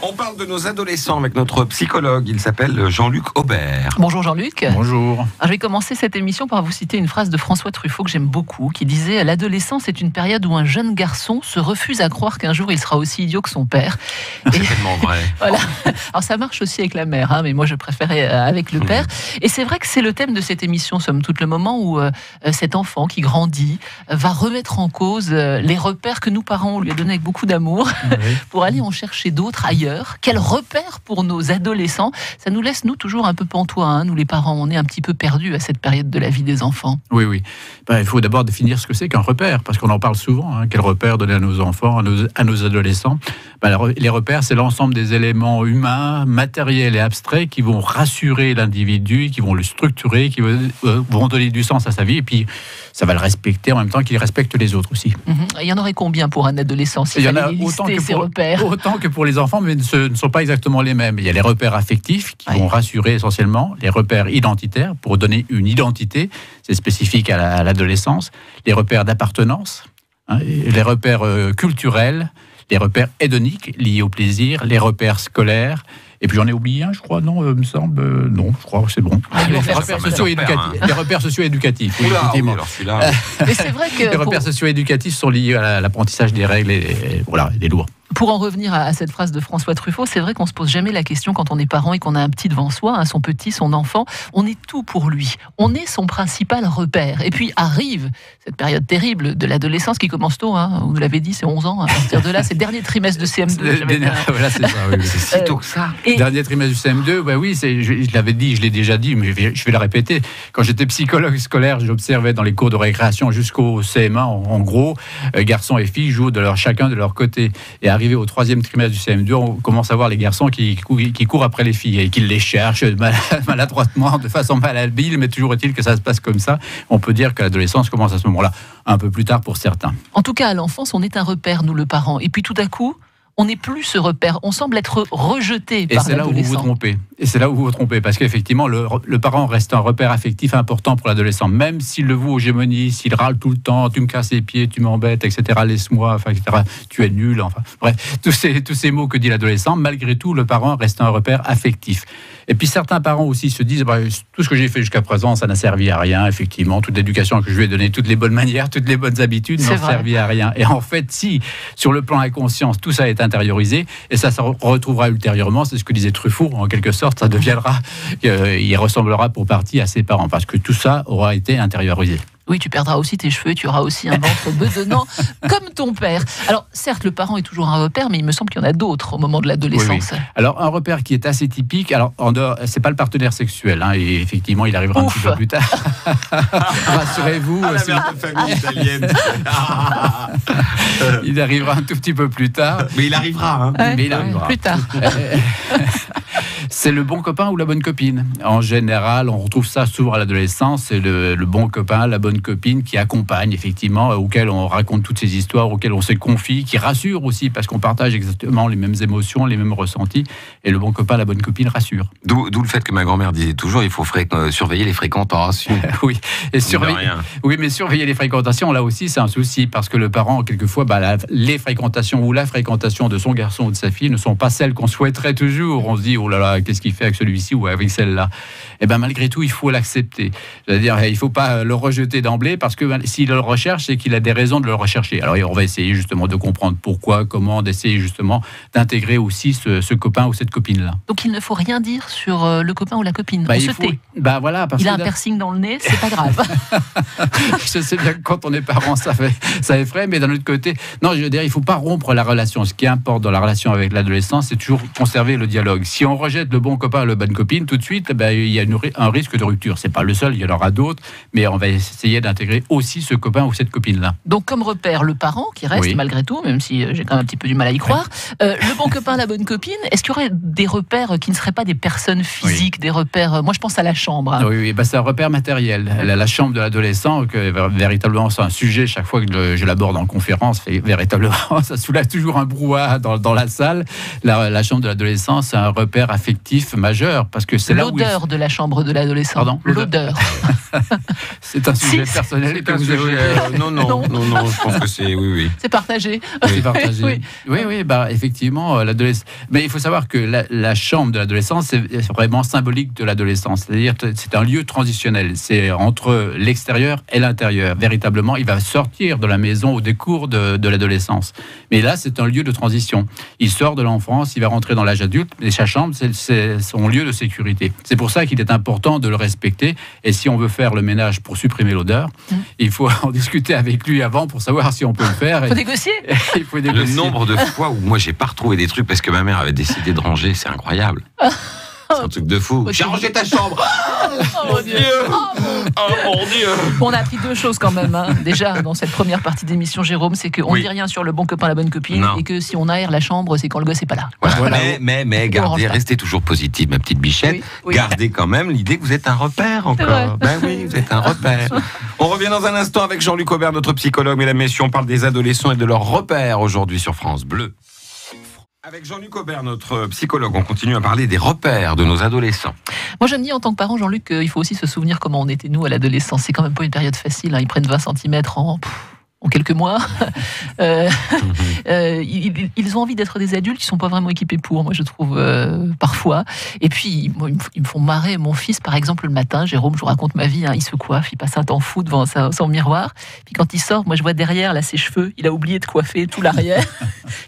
On parle de nos adolescents avec notre psychologue. Il s'appelle Jean-Luc Aubert. Bonjour Jean-Luc. Bonjour. Alors, je vais commencer cette émission par vous citer une phrase de François Truffaut que j'aime beaucoup, qui disait « L'adolescence est une période où un jeune garçon se refuse à croire qu'un jour il sera aussi idiot que son père. » C'est tellement vrai. Voilà. Alors ça marche aussi avec la mère, mais moi je préférais avec le père. Et c'est vrai que c'est le thème de cette émission, somme toute, le moment où cet enfant qui grandit va remettre en cause les repères que nous parents on lui a donnés avec beaucoup d'amour pour aller en chercher d'autres ailleurs. Quel repère pour nos adolescents? Ça nous laisse, nous, toujours un peu pantois, nous les parents, on est un petit peu perdus à cette période de la vie des enfants. Oui. Il faut d'abord définir ce que c'est qu'un repère, parce qu'on en parle souvent. Quel repère donner à nos enfants, à nos adolescents? Les repères, c'est l'ensemble des éléments humains, matériels et abstraits qui vont rassurer l'individu, qui vont le structurer, qui vont donner du sens à sa vie, et puis ça va le respecter en même temps qu'il respecte les autres aussi. Il y en aurait combien pour un adolescent s'il fallait lister ces repères? Autant que pour les enfants, mais ce ne sont pas exactement les mêmes. Il y a les repères affectifs qui vont rassurer essentiellement, les repères identitaires pour donner une identité, c'est spécifique à l'adolescence, les repères d'appartenance, les repères culturels, les repères hédoniques liés au plaisir, les repères scolaires. Et puis j'en ai oublié un, je crois, non, me semble, non, je crois que c'est bon. Les repères socio-éducatifs. Oui, effectivement. Mais c'est vrai que les repères socio-éducatifs sont liés à l'apprentissage des règles et des lois. Pour en revenir à cette phrase de François Truffaut, c'est vrai qu'on se pose jamais la question quand on est parent et qu'on a un petit devant soi, son petit, son enfant, on est tout pour lui. On est son principal repère. Et puis arrive cette période terrible de l'adolescence qui commence tôt, vous l'avez dit, c'est 11 ans. À partir de là, c'est le dernier trimestre de CM2. Voilà, c'est ça. Oui. C'est si tôt que ça. Dernier trimestre du CM2, je l'avais dit, je l'ai déjà dit, mais je vais le répéter. Quand j'étais psychologue scolaire, j'observais dans les cours de récréation jusqu'au CM1, en gros, garçons et filles jouent chacun de leur côté. Et arrivé au troisième trimestre du CM2, on commence à voir les garçons qui courent après les filles et qui les cherchent maladroitement, de façon malhabile, mais toujours est-il que ça se passe comme ça. On peut dire que l'adolescence commence à ce moment-là, un peu plus tard pour certains. En tout cas, à l'enfance, on est un repère, nous, le parent. Et puis tout à coup, on n'est plus ce repère, on semble être rejeté par l'adolescent. Et c'est là où vous vous trompez, parce qu'effectivement, le parent reste un repère affectif important pour l'adolescent, même s'il le voue aux gémonies, s'il râle tout le temps, tu me casses les pieds, tu m'embêtes, etc., laisse-moi, etc., tu es nul, bref, tous ces mots que dit l'adolescent, malgré tout, le parent reste un repère affectif. Et puis certains parents aussi se disent, tout ce que j'ai fait jusqu'à présent, ça n'a servi à rien, effectivement, toute l'éducation que je lui ai donnée, toutes les bonnes manières, toutes les bonnes habitudes n'ont servi à rien. Et en fait, si, sur le plan inconscient, tout ça est intériorisé, et ça se retrouvera ultérieurement, c'est ce que disait Truffaut, en quelque sorte, ça deviendra, il ressemblera pour partie à ses parents, parce que tout ça aura été intériorisé. Oui, tu perdras aussi tes cheveux, tu auras aussi un ventre bedonnant, comme ton père. Alors, certes, le parent est toujours un repère, mais il me semble qu'il y en a d'autres au moment de l'adolescence. Oui. Alors, un repère qui est assez typique, c'est pas le partenaire sexuel, et effectivement, il arrivera un petit peu plus tard. Rassurez-vous. La mère de famille italienne. Il arrivera un tout petit peu plus tard. Mais il arrivera. Mais il arrivera. Plus tard. C'est le bon copain ou la bonne copine. En général, on retrouve ça souvent à l'adolescence. C'est le bon copain, la bonne copine qui accompagne, effectivement, auquel on raconte toutes ces histoires, auquel on se confie, qui rassure aussi, parce qu'on partage exactement les mêmes émotions, les mêmes ressentis. Et le bon copain, la bonne copine rassure. D'où le fait que ma grand-mère disait toujours, il faut surveiller les fréquentations. Oui, mais surveiller les fréquentations, là aussi, c'est un souci, parce que le parent, quelquefois, les fréquentations ou la fréquentation de son garçon ou de sa fille ne sont pas celles qu'on souhaiterait toujours. On se dit, oh là là, qu'est-ce qu'il fait avec celui-ci ou avec celle-là? Et malgré tout, il faut l'accepter. C'est-à-dire, il ne faut pas le rejeter d'emblée, parce que s'il le recherche, c'est qu'il a des raisons de le rechercher. Alors, on va essayer justement de comprendre pourquoi, comment, d'essayer justement d'intégrer aussi ce copain ou cette copine-là. Donc, il ne faut rien dire sur le copain ou la copine. On se tait. Voilà, il a un piercing dans le nez, c'est pas grave. Je sais bien que quand on est parent, ça effraie, mais d'un autre côté, non, je veux dire, il ne faut pas rompre la relation. Ce qui importe dans la relation avec l'adolescent, c'est toujours conserver le dialogue. Si on rejette le bon copain, la bonne copine, tout de suite, il y a un risque de rupture. C'est pas le seul, il y en aura d'autres, mais on va essayer d'intégrer aussi ce copain ou cette copine-là. Donc, comme repère, le parent qui reste malgré tout, même si j'ai quand même un petit peu du mal à y croire. Le bon copain, la bonne copine, est-ce qu'il y aurait des repères qui ne seraient pas des personnes physiques, des repères... Moi, je pense à la chambre. Oui, c'est un repère matériel. La chambre de l'adolescent, véritablement, c'est un sujet, chaque fois que je l'aborde en conférence, véritablement, ça soulève toujours un brouhaha dans la salle. La chambre de l'adolescent, c'est un repère affectif affectif majeur, parce que c'est là où l'odeur de la chambre de l'adolescent. Pardon, l'odeur. c'est un sujet personnel C'est que un vous sujet, avez. non, je pense que c'est... Oui. C'est partagé. C'est partagé. Oui, bah, effectivement, l'adolescence. Mais il faut savoir que la chambre de l'adolescence, c'est vraiment symbolique de l'adolescence. C'est-à-dire que c'est un lieu transitionnel. C'est entre l'extérieur et l'intérieur. Véritablement, il va sortir de la maison au décours de l'adolescence. Mais là, c'est un lieu de transition. Il sort de l'enfance, il va rentrer dans l'âge adulte, et sa chambre, c'est son lieu de sécurité. C'est pour ça qu'il est important de le respecter. Et si on veut faire le ménage pour supprimer l'odeur, il faut en discuter avec lui avant pour savoir si on peut le faire. Il faut négocier. Il faut négocier. Le nombre de fois où moi j'ai pas retrouvé des trucs parce que ma mère avait décidé de ranger, c'est incroyable. C'est un truc de fou. J'ai rangé ta chambre. Oh mon Dieu. Oh mon Dieu. Bon, on a appris deux choses quand même. Déjà, dans cette première partie d'émission, Jérôme, c'est qu'on ne Oui. dit rien sur le bon copain, la bonne copine, Non. et que si on aère la chambre, c'est quand le gosse n'est pas là. Voilà. Mais On range gardez, pas. restez toujours positive, ma petite bichette. Oui. Gardez quand même l'idée que vous êtes un repère C'est vrai. encore. Ben oui, vous êtes un repère. On revient dans un instant avec Jean-Luc Aubert, notre psychologue. Mesdames, messieurs, on parle des adolescents et de leurs repères aujourd'hui sur France Bleu. Avec Jean-Luc Aubert, notre psychologue, on continue à parler des repères de nos adolescents. Moi, je me dis en tant que parent, Jean-Luc, qu'il faut aussi se souvenir comment on était, nous, à l'adolescence. C'est quand même pas une période facile. Ils prennent 20 cm en quelques mois. Ils ont envie d'être des adultes, ils sont pas vraiment équipés pour, moi je trouve, parfois. Et puis, ils me font marrer. Mon fils, par exemple, le matin, Jérôme, je vous raconte ma vie, il se coiffe, il passe un temps fou devant son miroir. Puis quand il sort, moi je vois derrière là, ses cheveux, il a oublié de coiffer tout l'arrière.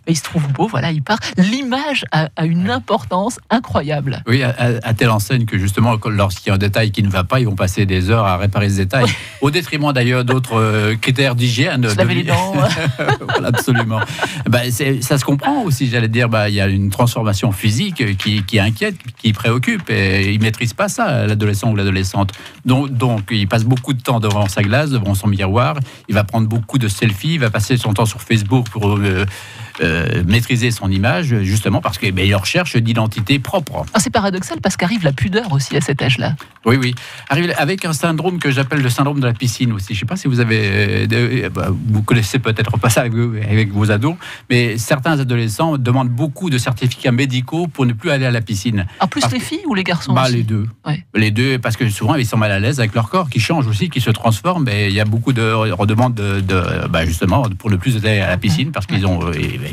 Mais il se trouve beau, voilà, il part. L'image a une importance incroyable. Oui, à telle enseigne que justement, lorsqu'il y a un détail qui ne va pas, ils vont passer des heures à réparer ce détail. Au détriment d'ailleurs d'autres critères d'hygiène. Se laver les dents. Voilà, absolument. Ça se comprend aussi, j'allais dire. Il y a une transformation physique qui inquiète, qui préoccupe. Et il ne maîtrise pas ça, l'adolescent ou l'adolescente. Donc, il passe beaucoup de temps devant sa glace, devant son miroir. Il va prendre beaucoup de selfies. Il va passer son temps sur Facebook pour maîtriser son image, justement parce qu'il recherche d'identité propre. C'est paradoxal parce qu'arrive la pudeur aussi à cet âge-là. Oui. Arrive avec un syndrome que j'appelle le syndrome de la piscine aussi. Je ne sais pas si vous avez... vous connaissez peut-être pas ça avec vos ados, mais certains adolescents demandent beaucoup de certificats médicaux pour ne plus aller à la piscine. En plus les filles ou les garçons aussi? Les deux. Ouais. Les deux, parce que souvent ils sont mal à l'aise avec leur corps, qui change aussi, qui se transforme. Et il y a beaucoup de redemandes justement pour ne plus aller à la piscine parce qu'ils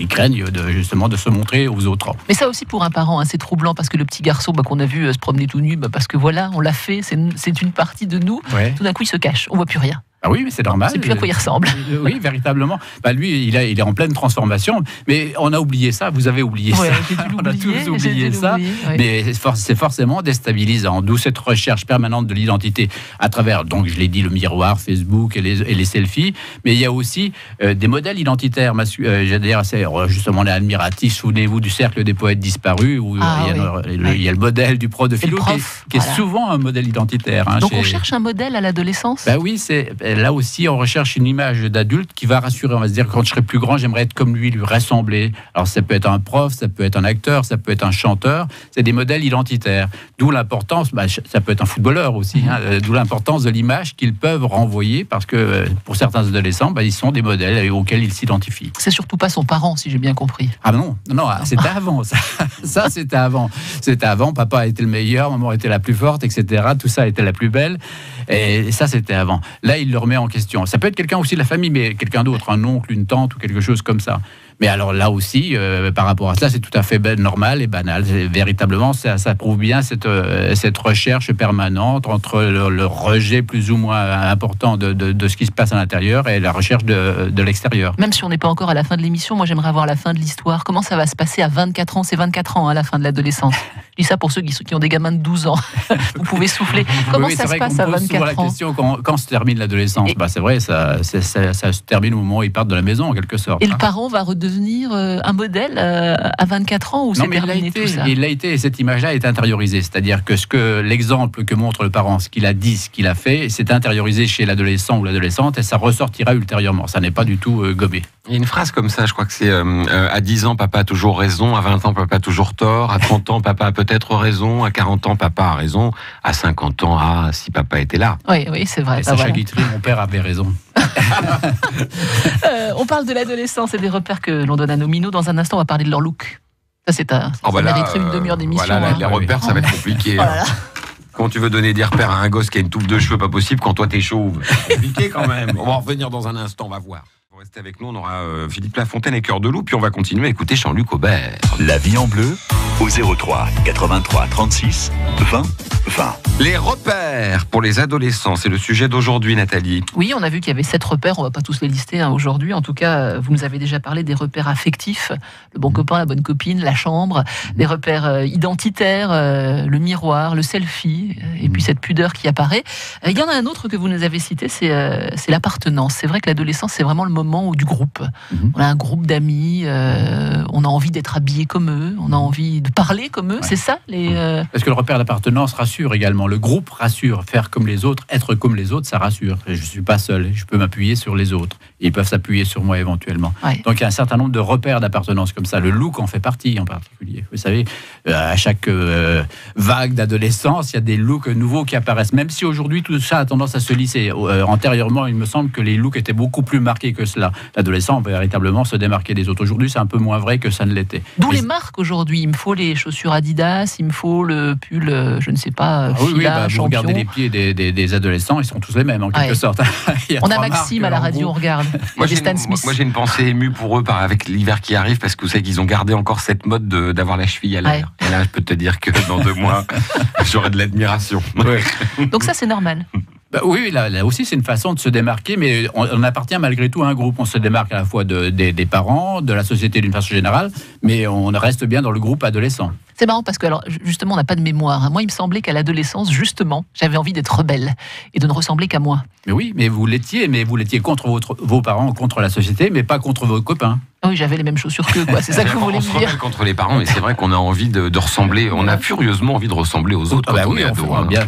craignent justement de se montrer aux autres. Mais ça aussi pour un parent, c'est troublant parce que le petit garçon qu'on a vu se promener tout nu, parce que voilà, on l'a fait, c'est une partie de nous. Ouais. Tout d'un coup, il se cache, on voit plus rien. Ah oui, mais c'est normal. C'est plus à quoi il ressemble. Oui, véritablement. Lui, il est en pleine transformation. Mais on a oublié ça. Vous avez oublié ça. On a tous oublié ça. Ouais. Mais c'est forcément déstabilisant. D'où cette recherche permanente de l'identité à travers, donc je l'ai dit, le miroir, Facebook et les selfies. Mais il y a aussi des modèles identitaires. Justement, on est admiratif. Souvenez-vous du cercle des poètes disparus où il y a le modèle du prof de philo qui est souvent un modèle identitaire. Donc on cherche un modèle à l'adolescence. Oui, là aussi, on recherche une image d'adulte qui va rassurer. On va se dire, quand je serai plus grand, j'aimerais être comme lui ressembler. Alors, ça peut être un prof, ça peut être un acteur, ça peut être un chanteur. C'est des modèles identitaires. D'où l'importance, ça peut être un footballeur aussi, d'où l'importance de l'image qu'ils peuvent renvoyer parce que pour certains adolescents, ils sont des modèles auxquels ils s'identifient. C'est surtout pas son parent, si j'ai bien compris. Ah non, c'était avant. Ça, c'était avant. C'était avant. Papa était le meilleur, maman était la plus forte, etc. Tout ça était la plus belle. Et ça, c'était avant. Là, il le remet en question. Ça peut être quelqu'un aussi de la famille, mais quelqu'un d'autre, un oncle, une tante ou quelque chose comme ça. Mais alors là aussi, par rapport à cela, c'est tout à fait normal et banal. Véritablement, ça prouve bien cette recherche permanente entre le rejet plus ou moins important de ce qui se passe à l'intérieur et la recherche de l'extérieur. Même si on n'est pas encore à la fin de l'émission, moi j'aimerais avoir la fin de l'histoire. Comment ça va se passer à 24 ans? C'est 24 ans, la fin de l'adolescence. Je dis ça pour ceux qui ont des gamins de 12 ans. Vous pouvez souffler. Comment ça se passe à 24 ans? La question, quand se termine l'adolescence, c'est vrai, ça se termine au moment où ils partent de la maison, en quelque sorte. Et le parent va redevenir un modèle à 24 ans ou c'est terminé tout ça? Il l'a été, et cette image-là est intériorisée. C'est-à-dire que l'exemple que montre le parent, ce qu'il a dit, ce qu'il a fait, c'est intériorisé chez l'adolescent ou l'adolescente et ça ressortira ultérieurement. Ça n'est pas du tout gommé. Il y a une phrase comme ça, je crois que c'est à 10 ans, papa a toujours raison, à 20 ans, papa a toujours tort, à 30 ans, papa a peut-être raison, à 40 ans, papa a raison, à 50 ans, si papa était là. Oui, c'est vrai. Et Sacha Guitry, mon père avait raison. On parle de l'adolescence et des repères que l'on donne à nos minots. Dans un instant, on va parler de leur look. Ça, ça mériterait une demi-heure d'émission. Voilà, les repères, ça va être compliqué. Voilà. Quand tu veux donner des repères à un gosse qui a une touffe de cheveux, pas possible quand toi t'es chauve. C'est compliqué quand même. On va en revenir dans un instant, on va voir. Vous restez avec nous, on aura Philippe Lafontaine et Cœur de Loup, puis on va continuer à écouter Jean-Luc Aubert. La vie en bleu, au 03 83 36 20 20. Les repères pour les adolescents, c'est le sujet d'aujourd'hui, Nathalie. Oui, on a vu qu'il y avait 7 repères, on ne va pas tous les lister aujourd'hui. En tout cas, vous nous avez déjà parlé des repères affectifs, le bon copain, la bonne copine, la chambre, des repères identitaires, le miroir, le selfie, et puis cette pudeur qui apparaît. Il y en a un autre que vous nous avez cité, c'est l'appartenance. C'est vrai que l'adolescence, c'est vraiment le moment du groupe. On a un groupe d'amis, on a envie d'être habillé comme eux, on a envie de parler comme eux, c'est ça Parce que le repère d'appartenance rassure également. Le groupe rassure. Faire comme les autres, être comme les autres, ça rassure. Je ne suis pas seul, je peux m'appuyer sur les autres. Ils peuvent s'appuyer sur moi éventuellement. Ouais. Donc il y a un certain nombre de repères d'appartenance comme ça. Le look en fait partie en particulier. Vous savez, à chaque vague d'adolescence, il y a des looks nouveaux qui apparaissent. Même si aujourd'hui tout ça a tendance à se lisser. Antérieurement, il me semble que les looks étaient beaucoup plus marqués que cela. L'adolescent peut véritablement se démarquer des autres. Aujourd'hui, c'est un peu moins vrai que ça ne l'était. D'où les marques aujourd'hui. Il me faut les chaussures Adidas, il me faut le pull, je ne sais pas, Fila, vous regardez les pieds des adolescents, ils sont tous les mêmes en quelque sorte. On a Maxime à la radio, on regarde. Moi j'ai une pensée émue pour eux avec l'hiver qui arrive, parce que vous savez qu'ils ont gardé encore cette mode d'avoir la cheville à l'air. Et là, je peux te dire que dans 2 mois, j'aurai de l'admiration. Donc ça, c'est normal. Oui, là aussi, c'est une façon de se démarquer, mais on appartient malgré tout à un groupe. On se démarque à la fois des parents, de la société d'une façon générale, mais on reste bien dans le groupe adolescent. C'est marrant parce que, alors, justement, on n'a pas de mémoire. Moi, il me semblait qu'à l'adolescence, justement, j'avais envie d'être rebelle et de ne ressembler qu'à moi. Mais oui, mais vous l'étiez contre vos parents, contre la société, mais pas contre vos copains. Oui, j'avais les mêmes chaussures qu'eux, quoi. C'est ça que vous voulez me dire. On se rebelle contre les parents, mais c'est vrai qu'on a envie de ressembler. On a furieusement envie de ressembler aux autres quand on est ado.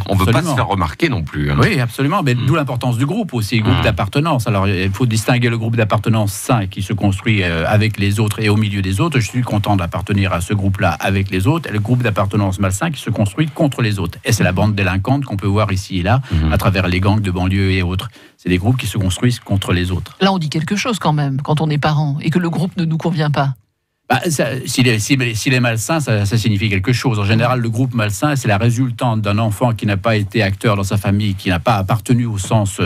On ne veut pas se faire remarquer non plus. Oui, absolument. Mais d'où l'importance du groupe aussi, le groupe d'appartenance. Alors, il faut distinguer le groupe d'appartenance sain qui se construit avec les autres et au milieu des autres. Je suis content d'appartenir à ce groupe-là avec les autres. Et le groupe d'appartenance malsain qui se construit contre les autres. Et c'est la bande délinquante qu'on peut voir ici et là, à travers les gangs de banlieue et autres. C'est des groupes qui se construisent contre les autres. Là, on dit quelque chose quand même, quand on est parent, et que le groupe ne nous convient pas. S'il est malsain, ça signifie quelque chose. En général, le groupe malsain, c'est la résultante d'un enfant qui n'a pas été acteur dans sa famille, qui n'a pas appartenu au sens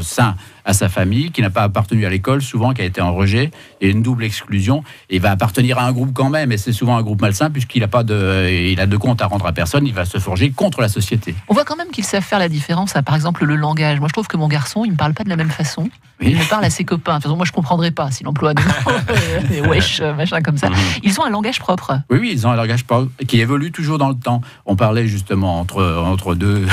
sain à sa famille, qui n'a pas appartenu à l'école, souvent, qui a été en rejet, et une double exclusion, et il va appartenir à un groupe quand même, et c'est souvent un groupe malsain, puisqu'il a de compte à rendre à personne, il va se forger contre la société. On voit quand même qu'ils savent faire la différence, par exemple, le langage. Moi, je trouve que mon garçon, il ne me parle pas de la même façon. Il me parle à ses copains. De toute façon, moi, je ne comprendrais pas s'il emploie des wesh, machin comme ça. Ils ont un langage propre. Oui, ils ont un langage propre qui évolue toujours dans le temps. On parlait justement entre deux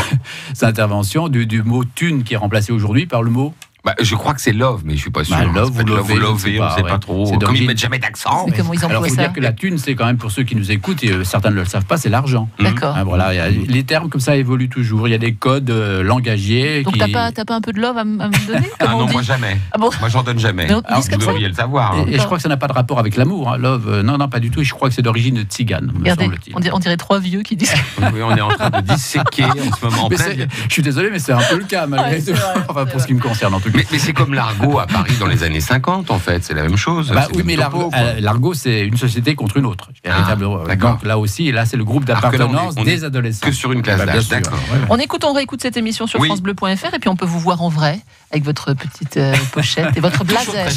interventions du mot thune qui est remplacé aujourd'hui par le mot... je crois que c'est love, mais je suis pas sûr. Love ou lovey, on sait pas trop. Comme ils mettent jamais d'accent. Comment ils alors, il faut ça dire que la thune, c'est quand même, pour ceux qui nous écoutent, et certains ne le savent pas, c'est l'argent. D'accord. Voilà, les termes comme ça évoluent toujours. Il y a des codes langagiers. Donc t'as pas un peu de love à me donner? Non, moi jamais. Bon, moi j'en donne jamais. Vous devriez le savoir. Et je crois que ça n'a pas de rapport avec l'amour. Love, non, pas du tout. Je crois que c'est d'origine tzigane. On dirait 3 vieux qui disent. Oui, on est en train de disséquer en ce moment. Je suis désolé, mais c'est un peu le cas malgré tout. Enfin, pour ce qui me concerne en tout cas. Mais c'est comme l'argot à Paris dans les années 50, en fait, c'est la même chose. Oui, mais l'argot, c'est une société contre une autre. Donc là aussi, c'est le groupe d'appartenance des adolescents. Que sur une classe d'âge, d'accord. On réécoute cette émission sur francebleu.fr et puis on peut vous voir en vrai avec votre petite pochette et votre blazer.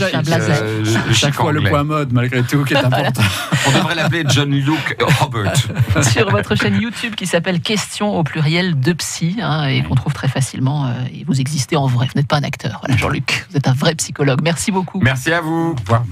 Chaque fois le point mode, malgré tout, qui est important. On devrait l'appeler Jean-Luc Robert. Sur votre chaîne YouTube qui s'appelle Questions au pluriel de psy et qu'on trouve très facilement. Et vous existez en vrai, vous n'êtes pas un acteur. Voilà, Jean-Luc, vous êtes un vrai psychologue. Merci beaucoup. Merci à vous. Au revoir.